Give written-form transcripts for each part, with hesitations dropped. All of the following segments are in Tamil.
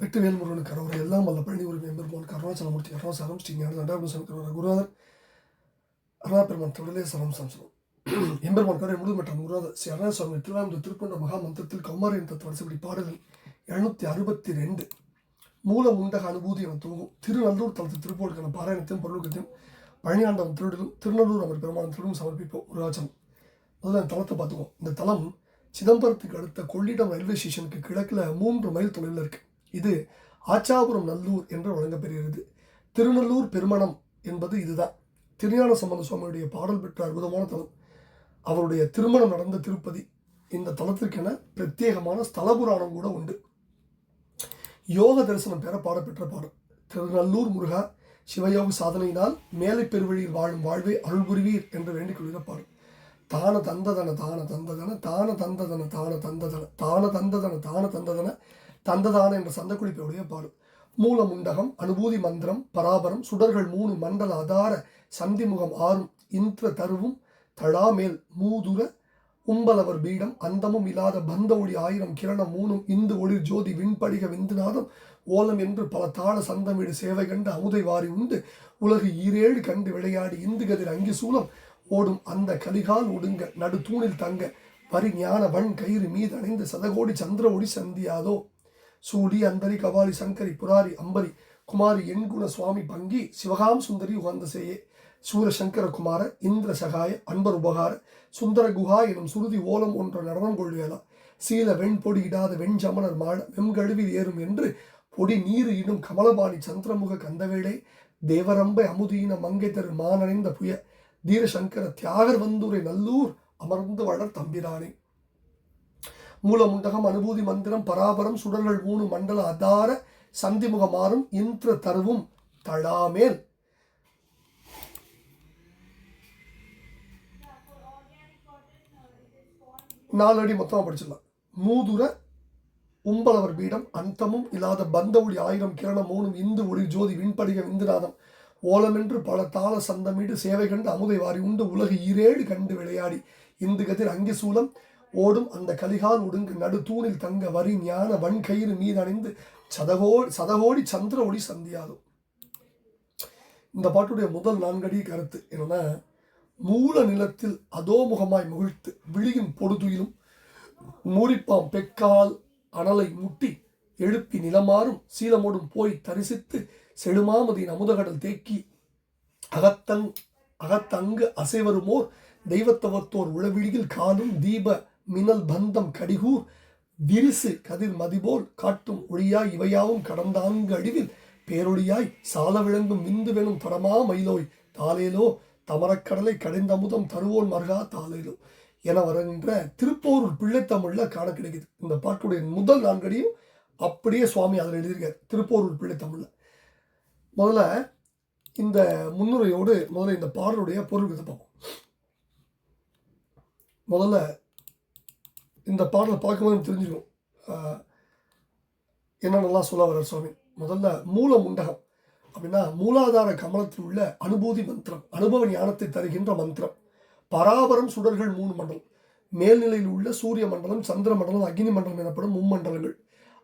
வெற்றிவேல் முருகனுக்கு கரோரை எல்லாம் வல்ல பழனி ஒரு எம்பெருமான் கருணாச்சலமூர்த்தி கருணாசாரம் ஸ்ரீ ஞான தண்டாபுரம் கரோர குருநாதர் அருணாபெருமான் தொடலே சரம் சம்சனம் எம்பெருமான் கரை முழுமற்றம் குருநாதர் ஸ்ரீ அருணாசுவாமி திருவாரூர் திருக்கொண்ட மகா மந்திரத்தில் கௌமாரியின் தத்துவ வரிசைப்படி பாடலில் 762 மூல முண்டக அனுபூதி என தூங்கும் திருநல்லூர் தளத்து திருப்போருக்கான பாராயணத்தையும் பொருளுக்கத்தையும் பழனியாண்டவன் திருவிடிலும் திருநல்லூர் அவர் பெருமான் திருவிடும் சமர்ப்பிப்போம் முருகாச்சலம். முதல்ல அந்த தளத்தை பார்த்துக்குவோம். இந்த தளம் சிதம்பரத்துக்கு அடுத்த கொள்ளிடம் ரயில்வே ஸ்டேஷனுக்கு கிழக்கில் 3 மைல் தொலைவில் இருக்கு. இது ஆச்சாபுரம் நல்லூர் என்று வழங்கப்பெறுகிறது. திருநல்லூர் பெருமணம் என்பது இதுதான். திருஞான சம்பந்த சுவாமியுடைய பாடல் பெற்ற அற்புதமான தலம். அவருடைய திருமணம் நடந்த திருப்பதி. இந்த தலத்திற்கென பிரத்யேகமான ஸ்தல புராணம் கூட உண்டு. யோக தரிசனம் பெற பாடப்பெற்ற பாடல். திருநல்லூர் முருகா, சிவயோக சாதனையினால் மேலை பெருவழியில் வாழும் வாழ்வை அருள் புரிவீர் என்று வேண்டிக் கொள்கிற பாடல். தான தந்ததன தான தந்ததன தான தந்ததன தான தந்ததன தான தந்ததன தான தந்ததன தந்ததான என்ற சந்தக்குறிப்பையுடைய பாடல். மூல முண்டகம் அனுபூதி மந்திரம் பராபரம் சுடர்கள் 3 மண்டல ஆதார சந்திமுகம் 6 இந்திர தருவும் தழாமேல் மூதுர உம்பலவர் பீடம் அந்தமும் இல்லாத பந்த ஒளி 1000 கிரணம் 3 இந்து ஒளிர் ஜோதி விண்படிக விந்துநாதம் ஓலம் என்று பல தாள சந்தமிடு சேவை கண்டு அமுதை வாரி உண்டு உலகு 7 கண்டு விளையாடி இந்து கதிர் அங்கி சூலம் ஓடும் அந்த கலிகால் ஒடுங்க நடு தூணில் தங்க வரி ஞான வன் கயிறு மீது அணைந்து சதகோடி சந்திர ஒளி சந்தியாதோ சூடி அந்தரி கபாலி சங்கரி புராரி அம்பரி குமாரி எண்குண சுவாமி பங்கி சிவகாம் சுந்தரி உகந்த சேயே சூரசங்கர குமார இந்திர சகாய அன்பர் உபகார சுந்தர குஹா எனும் சுருதி ஓலம் ஒன்ற நடனம் கொள்வேலா சீல வெண்பொடி இடாத வெண்சமணர் மாட வெம்கழுவில் ஏறும் என்று பொடி நீரு இடும் கமலபாணி சந்திரமுக கந்தவேளே தேவரம்பை அமுதீன மங்கை தரு மானடைந்த புய தீரசங்கர தியாகர் வந்தூரை நல்லூர் அமர்ந்து வளர் தம்பிரானே. மூலமுண்டகம் அனுபூதி மந்திரம் பராபரம் சுடர்கள் 3 மண்டல அதார சந்திமுகமாறும் இந்திர தருவும் தழாமேல். நாலு அடி மொத்தமாக படிச்சிடலாம். மூதுர உம்பலவர் பீடம் அந்தமும் இல்லாத பந்த ஒளி 1000 கிரணம் 3 இந்து ஒளி ஜோதி விண்படிக விந்துநாதம் ஓலமென்று பல தாள சந்தமிடு சேவை கண்டு அமுதை வாரி உண்டு உலகு 7 கண்டு விளையாடி இந்து கதிர் அங்கி சூலம் ஓடும் அந்த கலிகால் ஒடுங்கு நடு தூணில் தங்க வரி ஞான வன் கயிறு மீது அணிந்து சதகோடி சந்திர ஒளி சந்தியாதும். இந்த பாட்டுடைய முதல் 4 அடி கருத்து என்னன்னா, மூல நிலத்தில் அதோமுகமாய் முகிழ்த்து விழியின் பொடுதுயிலும் மூரிப்பாம் பெக்கால் அனலை முட்டி எழுப்பி நிலமாறும் சீலமோடும் போய் தரிசித்து செழுமாமதியின் அமுதகடல் தேக்கி அகத்தங்கு அசைவருமோர் தெய்வத்தவத்தோர் உளவிழியில் காலும் தீப மினல் பந்தம் கடிகூர் விரிசு கதிர் மதிபோல் காட்டும் ஒளியாய் இவையாவும் கடந்தாங்கு அழிவில் பேரொழியாய் சால விளங்கும் விந்துவெனும் தரமா மயிலோய் தாலேலோ தமரக்கடலை கடைந்தமுதம் தருவோல் மருகா தாலேலோ என வருகின்ற திருப்போரூர் பிள்ளைத்தமிழ்ல காண கிடைக்குது. இந்த பாட்டுடைய முதல் 4 அடியும் அப்படியே சுவாமி அதில் எழுதியிருக்கார் திருப்போரூர் பிள்ளைத்தமிழ்ல. முதல்ல இந்த முன்னுரையோடு முதல்ல இந்த பாடலுடைய பொருள் பார்ப்போம். முதல்ல இந்த பாடலை பார்க்கும்போது தெரிஞ்சிடும் என்னென்னலாம் சொல்ல வர்றார் சுவாமி. முதல்ல மூல முண்டகம் அப்படின்னா மூலாதார கமலத்தில் உள்ள அனுபூதி மந்திரம், அனுபவ ஞானத்தை தருகின்ற மந்திரம். பராபரம் சுடர்கள் 3 மண்டலம், மேல்நிலையில் உள்ள சூரிய மண்டலம் சந்திர மண்டலம் அக்னி மண்டலம் எனப்படும் மும்மண்டலங்கள்.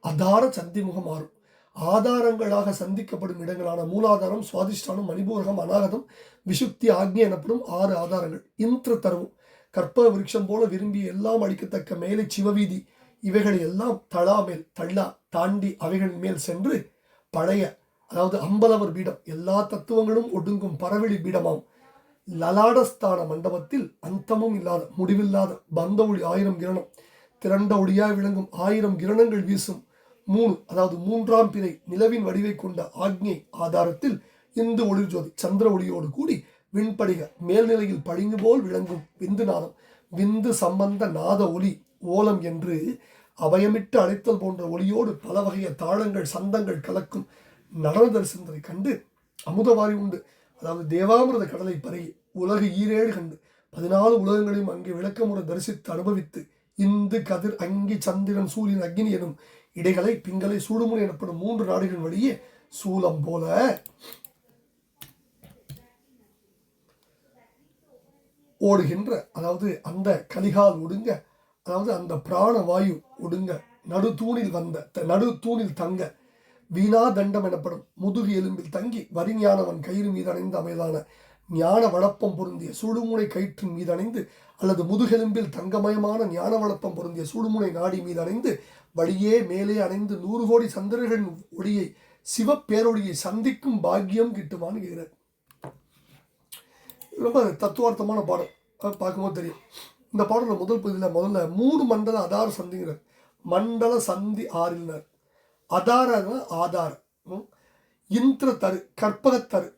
அதார சந்திமுகம் 6 ஆதாரங்களாக சந்திக்கப்படும் இடங்களான மூலாதாரம் சுவாதிஷ்டானம் மணிபூரகம் அநாகதம் விசுக்தி ஆக்னி எனப்படும் 6 ஆதாரங்கள். இந்திர தருவும் கற்ப விருட்சம் போல விரும்பி எல்லாம் அளிக்கத்தக்க மேலை சிவவீதி இவைகளை எல்லாம் தளாமேல் தள்ளா தாண்டி அவைகளின் மேல் சென்று பழைய அதாவது அம்பலவர் பீடம் எல்லா தத்துவங்களும் ஒடுங்கும் பரவெளி பீடமாம் லலாடஸ்தான மண்டபத்தில் அந்தமும் இல்லாத முடிவில்லாத பந்த ஒளி 1000 கிரணம் திரண்ட ஒளியாய் விளங்கும் 1000 கிரணங்கள் வீசும் 3 அதாவது 3ஆம் பிறை நிலவின் வடிவை கொண்ட ஆக்ஞை ஆதாரத்தில் இந்து ஒளிர் ஜோதி சந்திர ஒளியோடு கூடி விண்படிக மேல்நிலையில் பளிங்கு போல் விளங்கும் விந்துநாதம் விந்து சம்பந்த நாத ஒளி ஓலம் என்று அபயமிட்டு அழைத்தல் போன்ற ஒளியோடு பல வகைய தாளங்கள் சந்தங்கள் கலக்கும் நடன தரிசனத்தை கண்டு அமுதவாரி உண்டு அதாவது தேவாமிரத கடலை பருகி உலகு 7 கண்டு 14 உலகங்களையும் அங்கே விளக்கமுறை தரிசித்து அனுபவித்து இந்து கதிர் அங்கி சந்திரன் சூரியன் அக்னி எனும் இடைகளை பிங்களை சூடுமுனை எனப்படும் 3 நாடுகளின் வழியே சூலம் போல ஓடுகின்ற அதாவது அந்த கலிகால் ஒடுங்க அதாவது அந்த பிராண வாயு ஒடுங்க நடு தூணில் தங்க வீணா தண்டம் எனப்படும் முதுகு எலும்பில் தங்கி வரிஞானவன் கயிறு மீது அணைந்து அமைதான ஞான வளப்பம் பொருந்திய சூடுமுனை கயிற்றின் மீது அணைந்து அல்லது முதுகெலும்பில் தங்கமயமான ஞான வளப்பம் பொருந்திய சூடுமுனை நாடி மீது அணைந்து வழியே மேலே அணைந்து 100 கோடி சந்திரர்களின் ஒளியை சிவப்பேரொழியை சந்திக்கும் பாக்கியம் கிட்டுமான்னு கேட்கிறார். ரொம்ப தத்துவார்த்தமான பாடல், பார்க்கும்போது தெரியும். இந்த பாடலில் முதல் பகுதியில் முதல்ல 3 மண்டல அதார சந்திங்கிறார். மண்டல சந்தி ஆறினார். அதார ஆதார, இந்திர தரு, கற்பகத்தரு,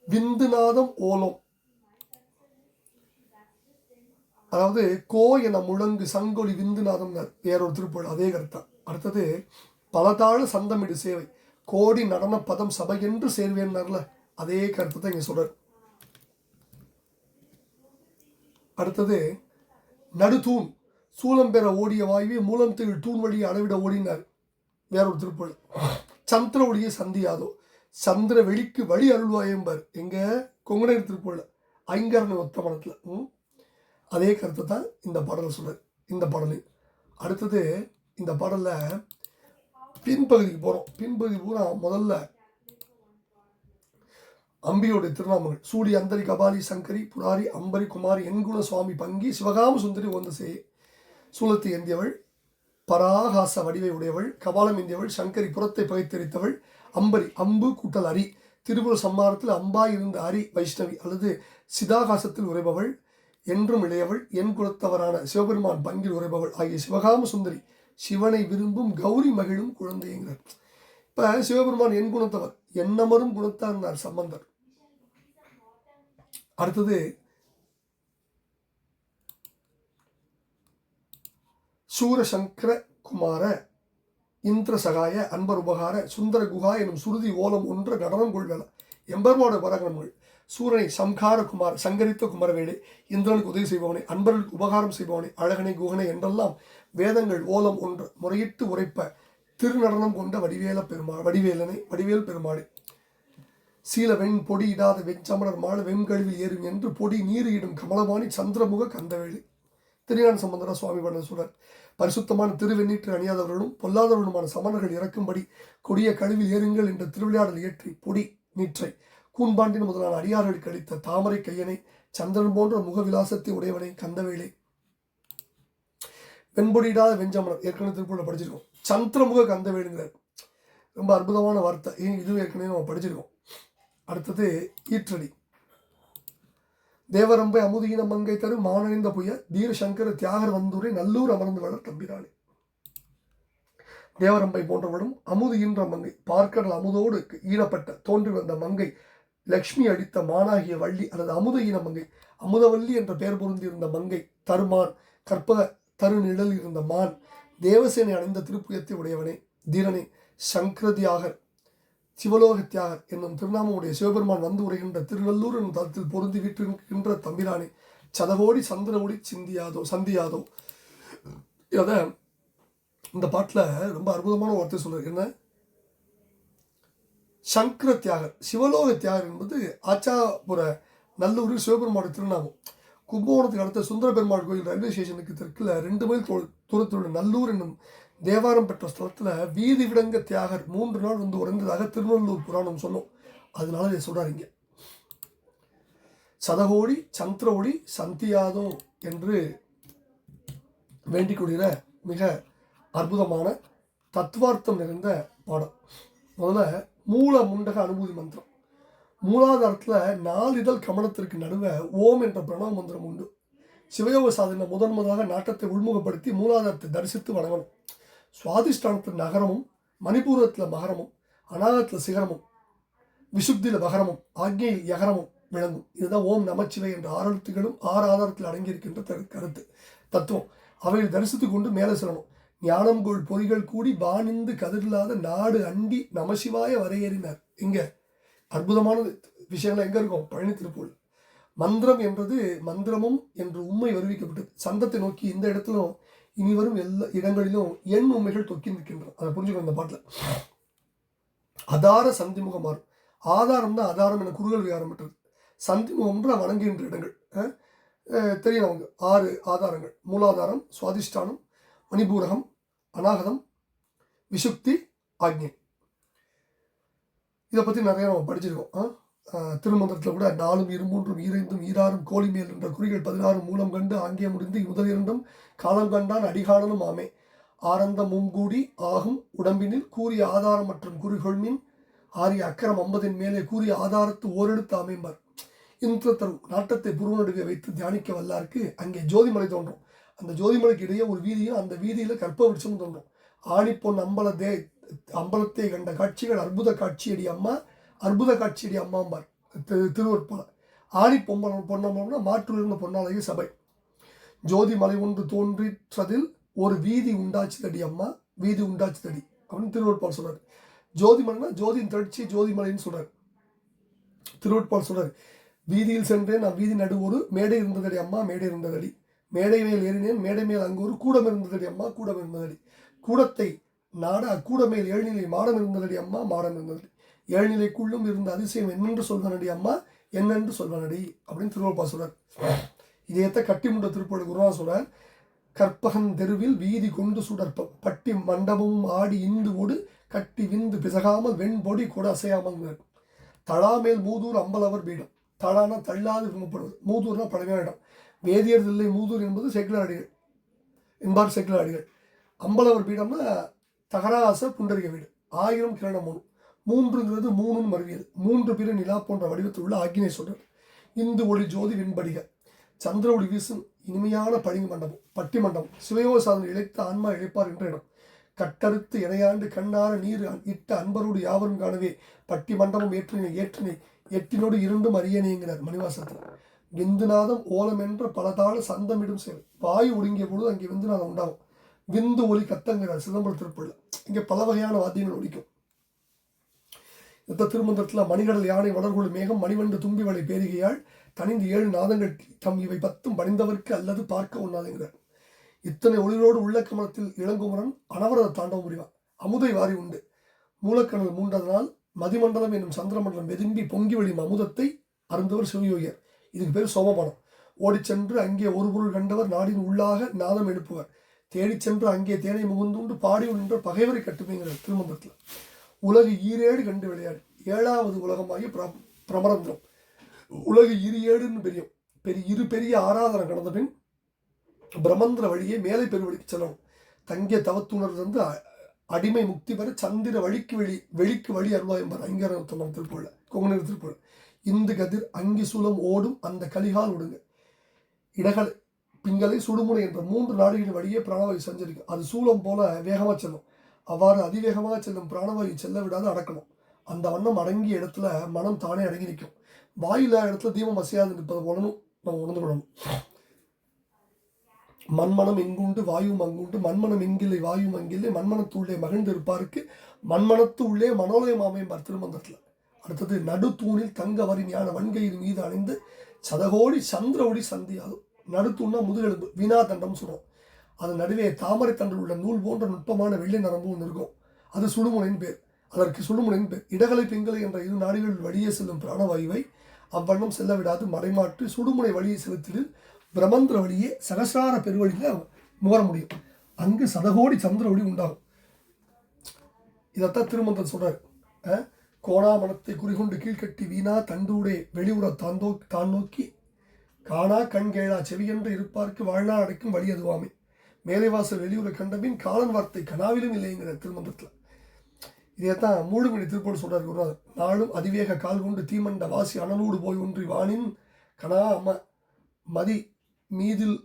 விந்துநாதம் ஓலம், அதாவது கோ என முழங்கு சங்கொலி விந்துநாதம் வேறொரு திருப்புகள், அதே கருத்தா. அடுத்தது பலதாழ சந்தமிடு சேவை, கோடி நடன பதம் சபை என்று சேர்வேன்னார்ல, அதே கருத்தை தான் இங்கே சொல்றார். அடுத்தது நடுதூண் சூலம் பெற ஓடிய வாயுவே மூலம் திகழ் தூண் வழியை அளவிட ஓடினார், வேறொரு திருப்புகள். சந்திர ஒளியை சந்தியாதோ, சந்திர வெளிக்கு வழி அருள்வாயம்பார், எங்க கொங்கணர் திருப்புகள் ஐங்கரண ஒத்தமனத்தில். அதே கருத்தை தான் இந்த பாடலில் சொல்றார். இந்த பாடலில் அடுத்தது இந்த பாடலில் பின்பகுதிக்கு போகிறோம். பின்பகுதி பூரா முதல்ல அம்பியோடைய திருநாமங்கள் சூடி அந்தரி கபாலி சங்கரி புராரி அம்பரி குமாரி என்குண சுவாமி பங்கி சிவகாம சுந்தரி ஒந்த செய் சூலத்தை ஏந்தியவள் பராகாச வடிவை உடையவள் கபாலம் ஏந்தியவள் சங்கரி புறத்தை பகைத்தெரித்தவள் அம்பரி அம்பு கூட்டல் அரி திருபுர சம்மாரத்தில் அம்பாய் இருந்த அரி வைஷ்ணவி அல்லது சிதாகாசத்தில் உரைபவள் என்றும் இளையவள் என் குலத்தவரான சிவபெருமான் பங்கில் உரைபவள் ஆகிய சிவகாம சுந்தரி சிவனை விரும்பும் கௌரி மகிழும் குழந்தைங்கிறார். இப்போ சிவபெருமான் என் குணத்தவர், எண்ணமரும் குணத்தார் சம்பந்தர். அடுத்தது சூரசங்கர குமார இந்திர சகாய அன்பர் உபகார சுந்தர குஹா எனும் சுருதி ஓலம் ஒன்ற நடனம் கொள்வேல எம்பெருமானோட பராக்கிரமங்கள். சூரனை சம்கார குமார் சங்கரித்த குமரவேடு, இந்திரனுக்கு உதவி செய்பவனை, அன்பர்களுக்கு உபகாரம் செய்பவனை, அழகனை குகனை என்றெல்லாம் வேதங்கள் ஓலம் ஒன்று முறையிட்டு உரைப்ப திருநடனம் கொண்ட வடிவேல் பெருமாடு. சீல வெண் பொடி இடாத வெஞ்சமலர் மாட வெண்கழிவில் ஏறும் என்று பொடி நீர் இடும் கமலவாணி சந்திரமுக கந்தவேலு. திருஞான சம்பந்தர சுவாமி பண்ண சொல்றார். பரிசுத்தமான திருவெண்ணீற்று அணியாதவர்களும் பொல்லாதவர்களுமான சமணர்கள் இறக்கும்படி கொடிய கழிவில் ஏறுங்கள் என்ற திருவிளையாடல் இயற்றி பொடி நீற்றை கூன்பாண்டின் முதலான அடியார்களுக்கு அளித்த தாமரை கையனை சந்திரன் போன்ற முகவிலாசத்தை உடையவனை கந்தவேலை. வெண்பொடியிடாத வெஞ்சமலர் ஏற்கனவே திருப்பூரில் படிச்சிருக்கோம். சந்திரமுக கந்தவேலுங்கிறார். ரொம்ப அற்புதமான வார்த்தை, இதுவும் ஏற்கனவே நம்ம படிச்சிருக்கோம். அடுத்தது ஈற்றடி தேவரம்பை அமுதியின மங்கை தரு மானணிந்த புய தீரசங்கர தியாகர் வந்தூரை நல்லூர் அமர்ந்து வளர் தம்பிரானே. தேவரம்பை போன்றவளும் அமுது ஈன்ற மங்கை பார்க்கடல் அமுதோடு ஈரப்பட்ட தோன்றி வந்த மங்கை லக்ஷ்மி அடித்த மானாகிய வள்ளி அல்லது அமுத ஈன மங்கை அமுதவல்லி என்ற பெயர் பொருந்தியிருந்த மங்கை தருமான் கற்பக தருநிழல் இருந்த மான் தேவசேனை அடைந்த திருப்புயத்தை உடையவனே தீரனே சங்கரதியாகர் சிவலோகத்தியாகர் என்னும் திருநாமமுடைய சிவபெருமான் வந்து உரைகின்ற திருநல்லூர் என்னும் தளத்தில் பொருந்தி வீற்றிருக்கின்ற தம்பிரானே சதகோடி சந்திர ஒளி சந்தியாதோ. அத இந்த பாட்டில் ரொம்ப அற்புதமான வார்த்தை சொல்றாரு. என்ன சங்கர தியாகர் சிவலோக தியாகர் என்பது ஆச்சாபுர நல்லூரில் சிவபெருமானுடைய திருநாமம். கும்பகோணத்துக்கு அடுத்த சுந்தர பெருமாள் கோயில் ரயில்வே ஸ்டேஷனுக்கு தெற்கில் 2 மைல் தூரத்தில் நல்லூர் என்னும் தேவாரம் பெற்ற ஸ்தலத்தில் வீதி விடங்க தியாகர் 3 நாள் வந்து உறைந்ததாக திருநல்லூர் புராணம் சொன்னோம். அதனால இதை சொல்றாருங்க. சதகோடி சந்திர ஒளி சந்தியாதோ என்று வேண்டிக் கொள்கிற மிக அற்புதமான தத்துவார்த்தம் நிறைந்த பாடம். முதல்ல மூல முண்டக அனுபூதி மந்திரம். மூலாதாரத்தில் 4 இதழ் கமலத்திற்கு நடுவே ஓம் என்ற பிரணவ மந்திரம் உண்டு. சிவயோக சாதனை முதன்முதலாக நாட்டத்தை உள்முகப்படுத்தி மூலாதாரத்தை தரிசித்து வணங்கணும். சுவாதிஷ்டானத்தில் நகரமும் மணிப்பூரத்தில் மகரமும் அநாகத்தில் சிகரமும் விசுப்தியில் மகரமும் ஆக்ஞையில் யகரமும் விளங்கும். இதுதான் ஓம் நமச்சிவை என்ற 6 எழுத்துக்களும் 6 ஆதாரத்தில் அடங்கியிருக்கின்ற கருத்து தத்துவம். அவைகள் தரிசித்து கொண்டு மேலே செல்லணும். ஞானம்கொள் பொறிகள் கூடி பானிந்து கதிரில்லாத நாடு அண்டி நமசிவாய வரையேறினார். இங்க அற்புதமான விஷயங்கள் எங்க இருக்கும்? பழனி திருப்பூர். மந்திரம் என்றது மந்திரமும் என்று உண்மை வருவிக்கப்பட்டது. சந்தத்தை நோக்கி இந்த இடத்திலும் இனி வரும் எல்லா இடங்களிலும் எண் உண்மைகள் தொக்கி நிற்கின்றன. அதை புரிஞ்சுக்கணும். இந்த பாட்டில் அதார சந்திமுகம் மாறும். ஆதாரம் தான் ஆதாரம் என குறுகல் விகாரம் பெற்றது. சந்திமுகம்ன்ற வணங்குகின்ற இடங்கள் தெரியும் அவங்க 6 ஆதாரங்கள். மூலாதாரம், சுவாதிஷ்டானம், மணிபூரகம், அநாகதம், விசுக்தி, ஆக்ஞை. இதை பற்றி நிறைய நம்ம படிச்சிருக்கோம். திருமந்திரத்தில் கூட 4 2 3 5 6 கோழி மேல் என்ற குறிகள் 16 மூலம் கண்டு ஆங்கிய முடிந்து முதல் 2 காலம் கண்டான் அடிகாணலும் ஆமே ஆரந்த முங்கூடி ஆகும் உடம்பினில் கூறிய ஆதாரம் மற்றும் குறிகொள்மின் ஆரிய அக்கரம் 50 மேலே கூறிய ஆதாரத்து ஓரெடுத்து அமைப்பார். இன்று தரும் நாட்டத்தை புருவநடுவே வைத்து தியானிக்க வல்லாருக்கு அங்கே ஜோதிமலை தோன்றும். அந்த ஜோதிமலைக்கு இடையே ஒரு வீதியும், அந்த வீதியில் கற்ப விருட்சம் தோன்றும். ஆணிப்பொன் அம்பலத்தை கண்ட காட்சிகள் அற்புத காட்சியடி அம்மா, அற்புத காட்சியடி அம்மாம்பார் திருவற்பல. ஆணி பொன்னம்னா மாற்றிலிருந்த பொன்னாலய சபை. ஜோதி மலை ஒன்று தோன்றிற்றதில் ஒரு வீதி உண்டாச்சுதடி அம்மா, வீதி உண்டாச்சுதடி அப்படின்னு திருவற்பால் சொல்றாரு. ஜோதிமலைனா ஜோதியின் தொடர்ச்சி ஜோதிமலைன்னு சொல்றாரு. திருவற்பால் சொல்றாரு, வீதியில் சென்றேன் நான் வீதி நடு ஒரு மேடை இருந்ததடி அம்மா, மேடை இருந்ததடி. மேடை மேல் ஏறினேன் மேடை மேல் அங்கு ஒரு கூடம் இருந்ததடி அம்மா, கூடம் இருந்ததடி. கூடத்தை நாட அக்கூட மேல் 7 நிலை மாடம் இருந்ததடி அம்மா, மாடம் இருந்ததடி. 7 நிலைக்குள்ளும் இருந்த அதிசயம் என்னென்று சொல்வனடி அம்மா, என்னென்று சொல்வனடி அப்படின்னு திருவள்ளுவர் சொல்றார். இதையத்த கட்டிமுண்ட திருப்பூர் குருநாதர் சொல்றார், கற்பகன் தெருவில் வீதி கொண்டு சுடற்பம் பட்டி மண்டபமும் ஆடி இந்து ஓடு கட்டி விந்து பிசகாமல் வெண்பொடி கொட அசையாமல். தளாமேல் மூதூர் அம்பலவர் பீடம். தளானா தள்ளாது விரும்பப்படுவது, மூதூர்னா பழமையான இடம். வேதியர் தில்லை மூதூர் என்பது சேக்கிழார் அடிகள் என்பார் சேக்கிழார் அடிகள். அம்பலவர் பீடம்னா தகராச புண்டரிக வீடு. 1000 கிரணம் 3ங்கிறது 3ன்னு மருவியது. 3 பிற நிலா போன்ற வடிவத்தில் உள்ள ஆக்கினை சொல்றார். இந்து ஒளி ஜோதி வெண்படிக சந்திர ஒளி வீசும் இனிமையான பளிங்கு மண்டபம், பட்டி மண்டபம். சிவயோக சாதனை இழைத்த ஆன்மா இழைப்பார் என்ற இடம். கட்டறுத்து இணையாண்டு கண்ணார நீர் இட்ட அன்பரோடு யாவரும் காணவே பட்டி மண்டபம் ஏற்றினை எட்டினோடு 2 அறியனேங்கிறார் மணிவாசத்தில். விந்துநாதம் ஓலம் என்ற பலதாள சந்தமிடும் செயல். வாயு ஒடுங்கிய பொழுது அங்கே விந்துநாதம் உண்டாகும். விந்து ஒலி கத்தங்கிறார் சிதம்பரம் திருப்பள்ள. இங்கே பல வகையான வாத்தியங்கள் ஒலிக்கும். இந்த திருமந்திரத்தில் மணிகடல் யானை வளர்கொழு மேகம் மணிவண்டு தும்பி வளை பேரிகையால் தனிந்து 7 நாதங்கள் தம் இவை 10 பணிந்தவர்க்கு அல்லது பார்க்க ஒண்ணாதுங்கிறார். இத்தனை ஒளிரோடு உள்ள கமலத்தில் இளங்குமரன் அனவரத தாண்டவம் புரிவான். அமுதை வாரி உண்டு மூலக்கணல் மூண்டதனால் மதிமண்டலம் என்னும் சந்திரமண்டலம் வெதும்பி பொங்கி வழியும் அமுதத்தை அருந்தவர் சிவயோகியர். இதுக்கு பேர் சோமபானம். ஓடிச் சென்று அங்கே ஒரு பொருள் கண்டவர் நாடின் உள்ளாக நாதம் எழுப்புவர். தேடிச் சென்று அங்கே தேனை முகந்துண்டு பாடி நின்ற பகைவரை கட்டுமைங்கிறார் திருமந்திரத்தில். உலகு ஈரேடு கண்டு விளையாடு 7வது உலகமாகிய பிரமரந்திரம். உலகு ஈரேடுன்னு பெரிய ஆராதனை கடந்த பின் பிரமந்திர வழியே மேலை பெருவழிக்கு செல்லணும். தங்கிய தவத்துணர்ந்து அடிமை முக்தி பெற சந்திர வெளிக்கு வழி அருளா என்பார் ஐங்கரம் திருப்பூர்ல கொங்குநர் திருப்பூர். இந்து கதிர் அங்கி சூலம் ஓடும் அந்த கலிகால் விடுங்க. இடகலை பிங்களை சுடுமுனை என்ற 3 நாடுகளின் வழியே பிராணவாயு சஞ்சரிக்கும். அது சூலம் போல வேகமாக செல்லும். அவ்வாறு அதிவேகமாக செல்லும் பிராணவாயு செல்ல விடாது அடக்கணும். அந்த வண்ணம் அடங்கிய இடத்துல மனம் தானே அடங்கி நிற்கும். வாயு இல்லாத இடத்துல தீபம் அசையாது நிற்பது போலனும் நம்ம உணர்ந்து கொள்ளணும். மண்மனம் எங்குண்டு வாயும் அங்குண்டு மண்மனம் எங்கில்லை வாயும் அங்கில்லை மண்மனத்துள்ளே மகிழ்ந்து இருப்பாருக்கு மண்மனத்து உள்ளே மனோலயம் அமைப்பார் திருமந்திரத்தில். அடுத்தது நடு தூணில் தங்க வரி ஞான வன்கையின் மீது அணிந்து சதகோடி சந்திர ஒளி சந்தியாகும். நடுத்தூண்னா முதுகெலும்பு வீணா தண்டம் சொல்லுவோம். அது நடுவே தாமரை தண்டில் உள்ள நூல் போன்ற நுட்பமான வெள்ளை நரம்பு ஒன்று இருக்கும். அது சுடுமுனையின் பேர். அதற்கு சுடுமுனையின் பேர். இடகலை பிங்களை என்ற 2 நாடுகளில் வழியே செல்லும் பிராணவாயுவை அவ்வண்ணம் செல்ல விடாது மறைமாற்றி சுடுமுனை வழியை செலுத்தில் பிரமந்திர வழியே சகசார பெருவழியில் முகர முடியும். அங்கு சதகோடி சந்திர ஒளி உண்டாகும். இதைத்தான் திருமந்திரம் சொல்றாரு. கோணாமணத்தை குறிகொண்டு கீழ்கட்டி வீணா தண்டூடே வெளியுற தான் நோக்கி காணா கண் கேளா செவியென்று இருப்பார்க்கு வாழ்நாள் அடைக்கும் வழி அதுவாமே. மேலைவாசல் வெளியுற கண்டபின் காலன் வார்த்தை கனாவிலும் இல்லைங்கிற திருமந்திரத்தில். இதைத்தான் மூடுமணி திருப்பூர் சொல்றாரு குருநாதர். நாளும் அதிவேக கால் கொண்டு தீமண்ட வாசி அனலூடு போய் ஒன்றி வானின் கனா மதி மீதில்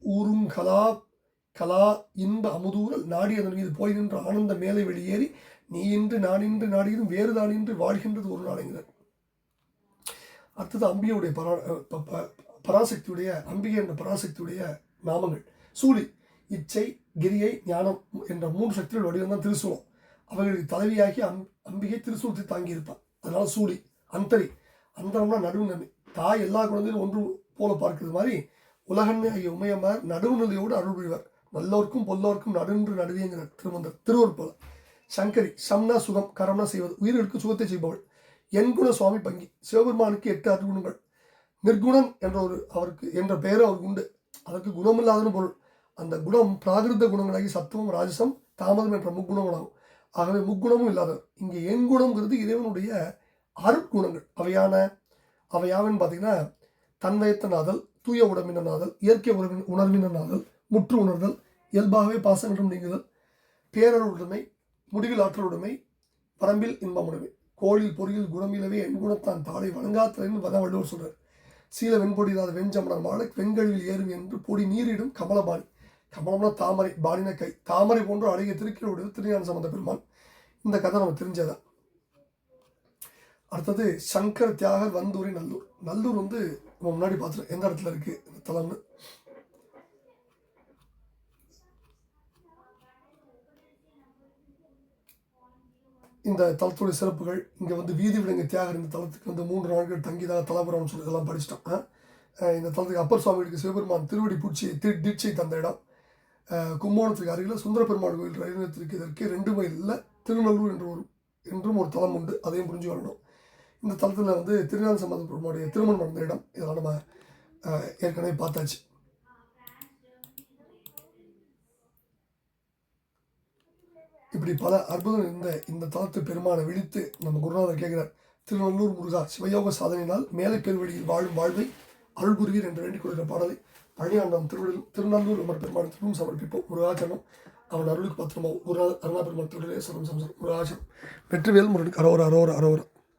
ஊரும் கலா இன்ப அமுதூரல் நாடி அதன் மீது போய் நின்று ஆனந்த மேலே வெளியேறி நீ இன்று நான் இன்று நாடியும் வேறுதான் இன்று வாழ்கின்றது ஒரு நாளைங்கிறார். அடுத்தது அம்பிகையுடைய பராசக்தியுடைய அம்பிகை என்ற பராசக்தியுடைய நாமங்கள். சூழி இச்சை கிரியை ஞானம் என்ற 3 சக்திகள் வடிவம் தான் திருசூலம். அவைகளுக்கு தலைவியாகி அம்பிகை திருசூலத்தை தாங்கி இருப்பார். அதனால சூழி. அந்தரி அந்தரம்னா நடுவு நன்மை. தாய் எல்லா குழந்தையும் ஒன்று போல பார்க்கிறது மாதிரி உலகன்மை ஆகிய உமையம்மார் நடுவு நிலையோடு அருள் புரிவார். நல்லோருக்கும் பொல்லோருக்கும் நடுன்று நடுவேங்கிறார் திருமந்திரம் திருவூர் போல. சங்கரி சம்னா சுகம் கரம்னா செய்வது உயிர்களுக்கு சுகத்தை செய்பவள். எண்குண சுவாமி பங்கி சிவபெருமானுக்கு 8 அருகுணங்கள். நிர்குணம் அவருக்கு என்ற பெயர் அவருக்கு உண்டு. அதற்கு குணமில்லாதன்னு பொருள். அந்த குணம் பிராகிருத குணங்களாகி சத்துவம் ராஜசம் தாமதம் என்ற 3 குணங்களாகும். ஆகவே முக்குணமும் இல்லாதவர். இங்கே எண்குணம்ங்கிறது இறைவனுடைய அருட்குணங்கள். அவையாவன்னு பார்த்தீங்கன்னா, தன்வயத்தனாதல், தூய உடம்பினனாதல், இயற்கை உணர்வினனாதல், முற்று உணர்தல், இயல்பாகவே பாசங்களும் நீங்குதல், பேரருளுடைமை, முடிவில் ஆற்றலுடைமை, பரம்பில் இன்பமுடைமை, கோளில் பொறியில் குணமிலவே எண்குணத்தான் தாளை வணங்காத்தலைன்னு வள்ளுவர் சொல்றார். சீல வெண்பொடிதாத வெஞ்சமணர் மாலை வெண்கழிவில் ஏறும் என்று பொடி நீரிடும் கமலபாணி. கமலம்னா தாமரை, பாலின கை. தாமரை போன்று அழகிய திருக்கீழுடைய திருஞான சம்பந்த பெருமான். இந்த கதை நம்ம தெரிஞ்சதான். அடுத்தது சங்கர் தியாகர் வந்தூரி நல்லூர். நல்லூர் வந்து நம்ம முன்னாடி பார்த்துருக்கோம் எந்த இடத்துல இருக்கு இந்த தலம்னு. இந்த தலத்துடைய சிறப்புகள். இங்கே வந்து வீதி விலங்கு தியாகர் இந்த தலத்துக்கு வந்து 3 நாட்கள் தங்கிதாக தலபுரம்னு சொல்லி இதெல்லாம் படிச்சிட்டோம். இந்த தலத்துக்கு அப்பர் சுவாமிகளுக்கு சிவபெருமான் திருவடி பூச்சி தீட்சை தந்த இடம். கும்போணத்துக்கு அருகில் சுந்தர பெருமாள் கோயில் ரயில் நிலையத்திற்கு இதற்கு 2 மைலில் திருநல்லூர் என்றும் ஒரு தலம் உண்டு. அதையும் புரிஞ்சு வரணும். இந்த தலத்தில் வந்து திருஞான சம்பந்த பெருமானுடைய திருமணம் நடந்த இடம். இதெல்லாம் நம்ம ஏற்கனவே பார்த்தாச்சு. இப்படி பல அற்புதம் இருந்த இந்த தலத்து பெருமானை விழித்து நம்ம குருநாதர் கேட்கிறார். திருநல்லூர் முருகா, சிவயோக சாதனையினால் மேலே பெருவழியில் வாழும் வாழ்வை அருள்புரிவீர் என்று வேண்டிக் கொள்கிற பாடலை பழனியாண்டம் திருநல்லூர் அமர் பெருமான் திருவும் சமர்ப்பிப்போம். முருகாச்சரணம். அவன் அருளுக்கு பத்திரமாவும். குருநாதர் அருணா பெருமான் திருடலே சரம் சம்சரம். முருகாச்சரணம். வெற்றிவேல் முருகனுக்கு அரோரா அரோரா அரோரா.